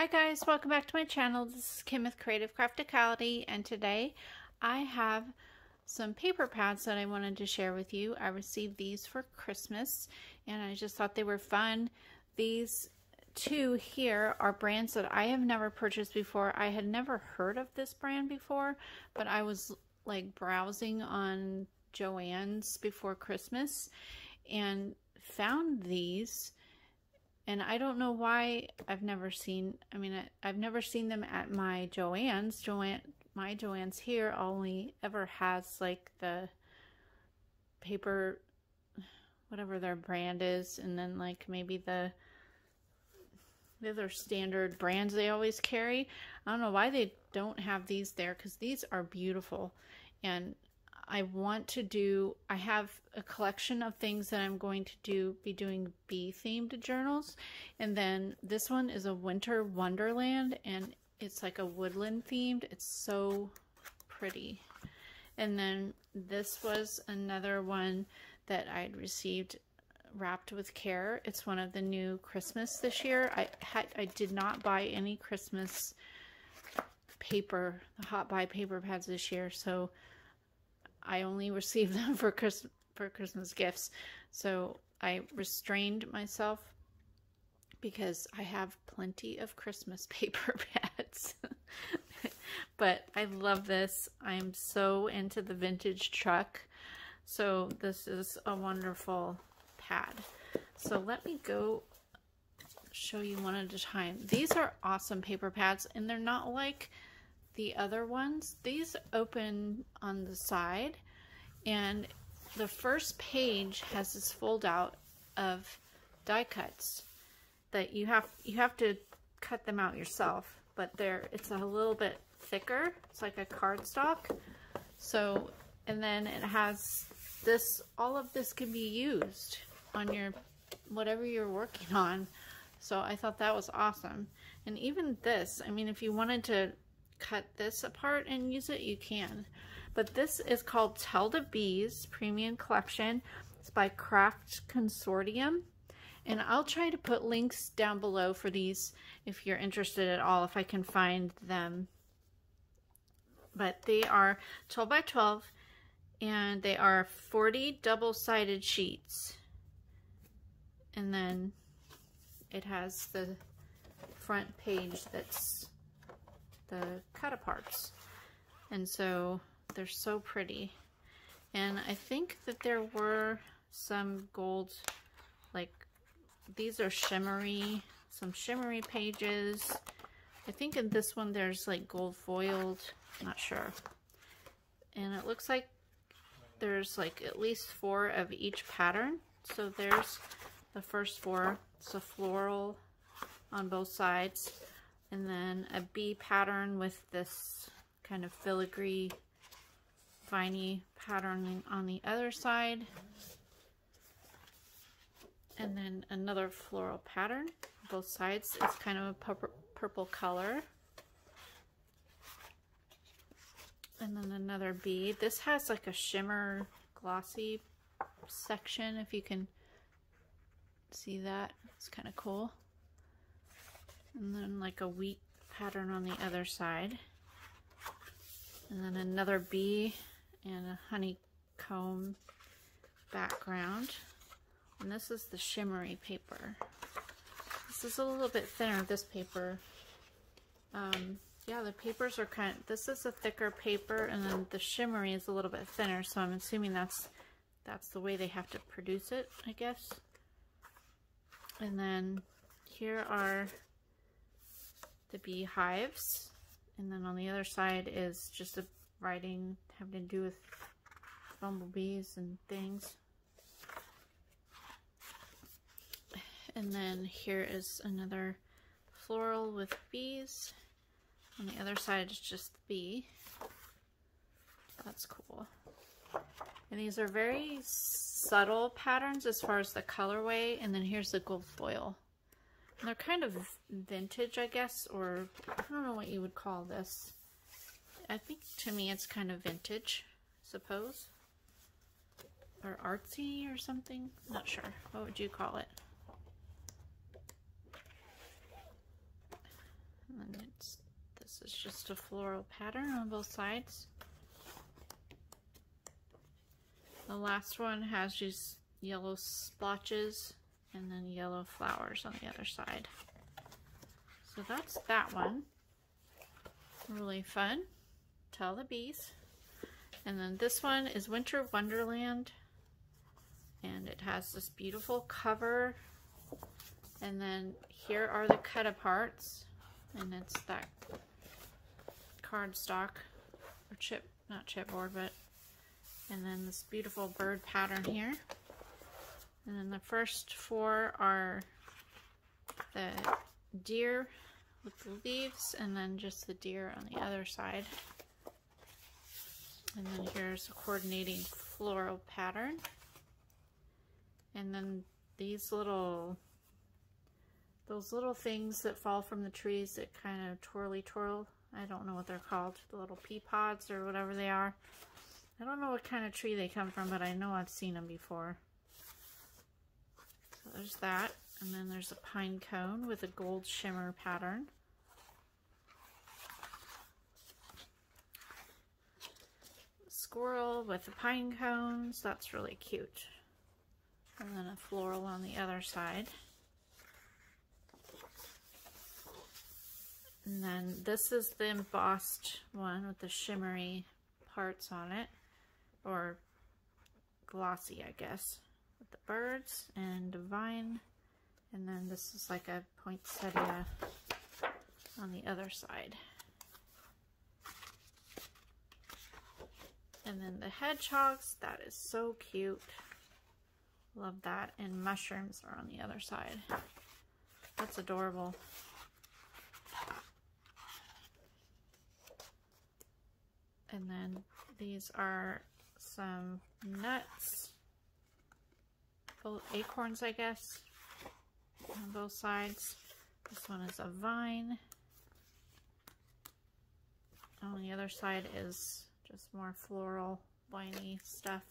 Hi guys, welcome back to my channel. This is Kim with Creative Crafticality, and today I have some paper pads that I wanted to share with you. I received these for Christmas and I just thought they were fun. These two here are brands that I have never purchased before. I had never heard of this brand before, but I was like browsing on Joann's before Christmas and found these. And I don't know why I've never seen, I've never seen them at my Joann's. My Joann's here only ever has like the paper, whatever their brand is, and then like maybe the other standard brands they always carry. I don't know why they don't have these there, because these are beautiful. And I have a collection of things that I'm going to be doing bee themed journals. And then this one is a winter wonderland and it's like a woodland themed. It's so pretty. And then this was another one that I'd received wrapped with care. It's one of the new Christmas this year. I did not buy any Christmas paper, the Hot Buy paper pads this year, so I only received them for Christmas gifts. So I restrained myself because I have plenty of Christmas paper pads. But I love this. I'm so into the vintage truck. So this is a wonderful pad. So let me go show you one at a time. These are awesome paper pads, and they're not like the other ones. These open on the side, and the first page has this fold out of die cuts that you have to cut them out yourself, but it's a little bit thicker. It's like a cardstock. So, and then it has this, all of this can be used on your whatever you're working on. So I thought that was awesome. And even this, I mean, if you wanted to cut this apart and use it, you can. But this is called Tell the Bees Premium Collection. It's by Craft Consortium, and I'll try to put links down below for these if you're interested at all, if I can find them. But they are 12 by 12 and they are 40 double-sided sheets, and then it has the front page that's the cut aparts, and so they're so pretty. And I think that there were some gold, like these are shimmery, some shimmery pages. I think in this one there's like gold foiled, not sure. And it looks like there's like at least 4 of each pattern. So there's the first 4. It's a floral on both sides, and then a bee pattern with this kind of filigree viney patterning on the other side, and then another floral pattern both sides. It's kind of a purple color, and then another bee. This has like a shimmer glossy section, if you can see that. It's kind of cool. And then like a wheat pattern on the other side, and then another bee and a honeycomb background. And this is the shimmery paper. This is a little bit thinner, this paper. Yeah, the papers are this is a thicker paper, and then the shimmery is a little bit thinner, so I'm assuming that's the way they have to produce it, I guess. And then here are the beehives, and then on the other side is just a writing having to do with bumblebees and things. And then here is another floral with bees. On the other side is just the bee. That's cool. And these are very subtle patterns as far as the colorway. And then here's the gold foil. And they're kind of vintage, I guess, or I don't know what you would call this. I think to me it's kind of vintage, I suppose. Or artsy or something. Not sure. What would you call it? This is just a floral pattern on both sides. The last one has just yellow splotches and then yellow flowers on the other side. So that's that one. Really fun. Tell the bees. And then this one is Winter Wonderland. And it has this beautiful cover. And then here are the cut aparts. And it's that cardstock or not chipboard, but and then this beautiful bird pattern here. And then the first four are the deer with the leaves, and then just the deer on the other side. And then here's a coordinating floral pattern. And then these those little things that fall from the trees that kind of twirl. I don't know what they're called. The little pea pods or whatever they are. I don't know what kind of tree they come from, but I know I've seen them before. So there's that. And then there's a pine cone with a gold shimmer pattern. Squirrel with the pine cones. That's really cute. And then a floral on the other side. And then this is the embossed one with the shimmery parts on it, or glossy, I guess, with the birds and divine. And then this is like a poinsettia on the other side. And then the hedgehogs, that is so cute. Love that. And mushrooms are on the other side. That's adorable. And then these are some nuts, acorns, I guess, on both sides. This one is a vine. On the other side is just more floral, viney stuff.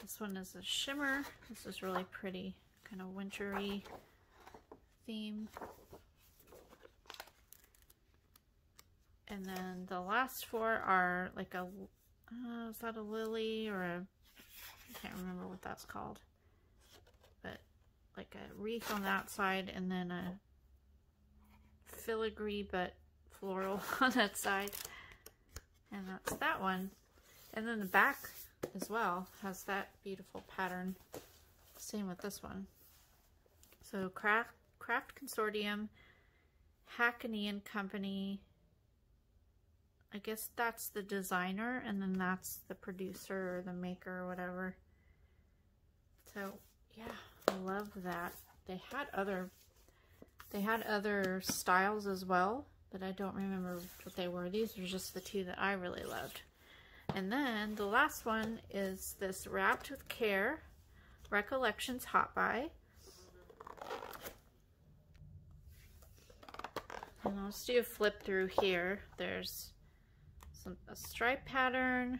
This one is a shimmer. This is really pretty, kind of wintry theme. And then the last four are like a, is that a lily or a, I can't remember what that's called. But like a wreath on that side, and then a filigree but floral on that side. And that's that one. And then the back as well has that beautiful pattern. Same with this one. So Craft Consortium, Hackney and Company. I guess that's the designer, and then that's the producer or the maker or whatever. So yeah, I love that. They had other styles as well, but I don't remember what they were. These are just the two that I really loved. And then the last one is this Wrapped with Care Recollections Hot Buy. And I'll just do a flip through here. There's a stripe pattern.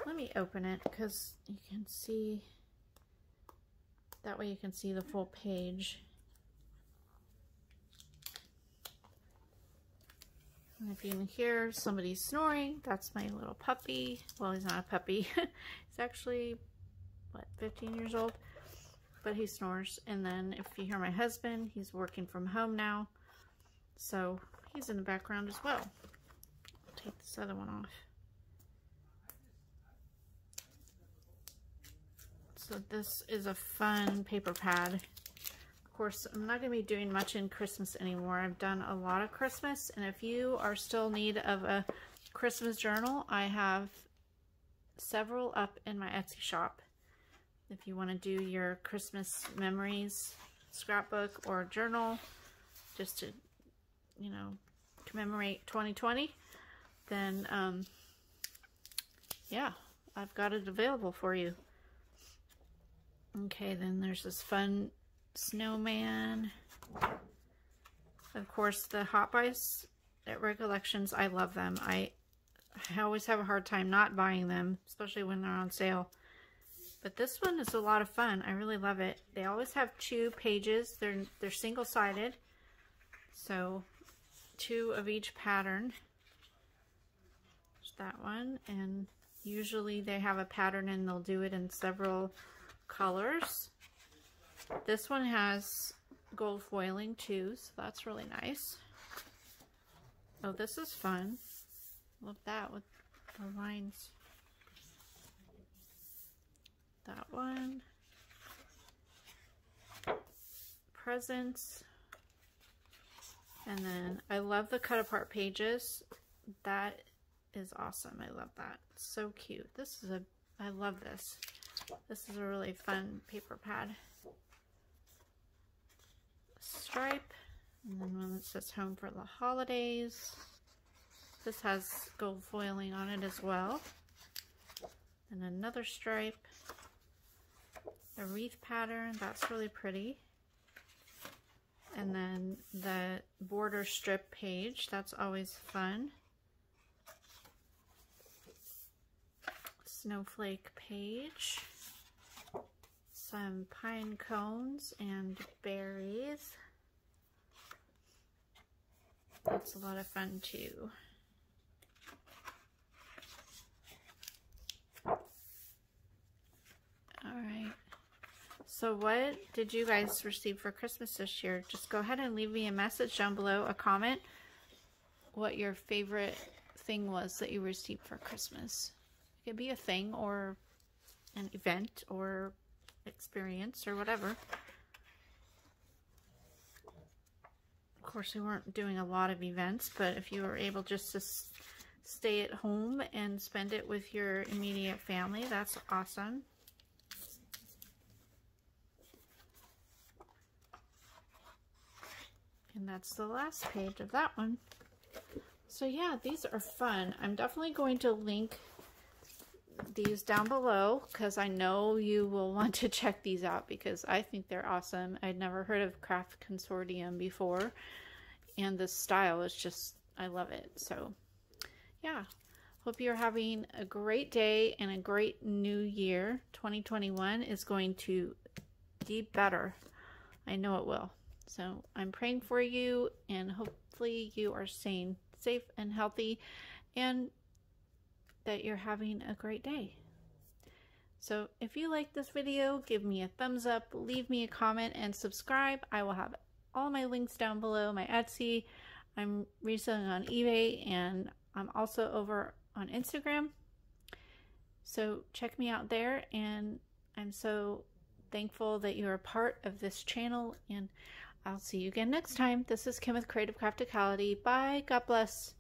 Let me open it because you can see, that way you can see the full page. And if you can hear somebody snoring, that's my little puppy. Well, he's not a puppy. He's actually, what, 15 years old? But he snores. And then if you hear my husband, he's working from home now. So he's in the background as well. Take this other one off. So this is a fun paper pad. Of course, I'm not going to be doing much in Christmas anymore. I've done a lot of Christmas, and if you are still in need of a Christmas journal, I have several up in my Etsy shop. If you want to do your Christmas memories scrapbook or journal, just to, you know, commemorate 2020, then yeah, I've got it available for you. Okay, then there's this fun snowman. Of course, the Hot Buys at Recollections, I love them. I always have a hard time not buying them, especially when they're on sale. But this one is a lot of fun. I really love it. They always have 2 pages. They're single-sided. So 2 of each pattern. There's that one, and usually they have a pattern and they'll do it in several colors. This one has gold foiling too, so that's really nice. Oh, this is fun. Love that with the lines. That one. Presents. And then I love the cut apart pages. That is awesome. I love that. So cute. I love this. This is a really fun paper pad. Stripe, and then one that says home for the holidays. This has gold foiling on it as well. And another stripe. A wreath pattern, that's really pretty. And then the border strip page, that's always fun. Snowflake page. Some pine cones and berries. That's a lot of fun too. Alright. So what did you guys receive for Christmas this year? Just go ahead and leave me a message down below, a comment, what your favorite thing was that you received for Christmas. It could be a thing or an event or experience or whatever. Of course, we weren't doing a lot of events, but if you were able just to stay at home and spend it with your immediate family, that's awesome. And that's the last page of that one. So yeah, these are fun. I'm definitely going to link these down below because I know you will want to check these out because I think they're awesome. I'd never heard of Craft Consortium before, and the style is just, I love it. So yeah, hope you're having a great day and a great new year. 2021 is going to be better. I know it will. So I'm praying for you, and hopefully you are staying safe and healthy, and that you're having a great day. So if you like this video, give me a thumbs up, leave me a comment, and subscribe. I will have all my links down below, my Etsy. I'm reselling on eBay, and I'm also over on Instagram. So check me out there, and I'm so thankful that you're a part of this channel, and I'll see you again next time. This is Kim with Creative Crafticality. Bye. God bless.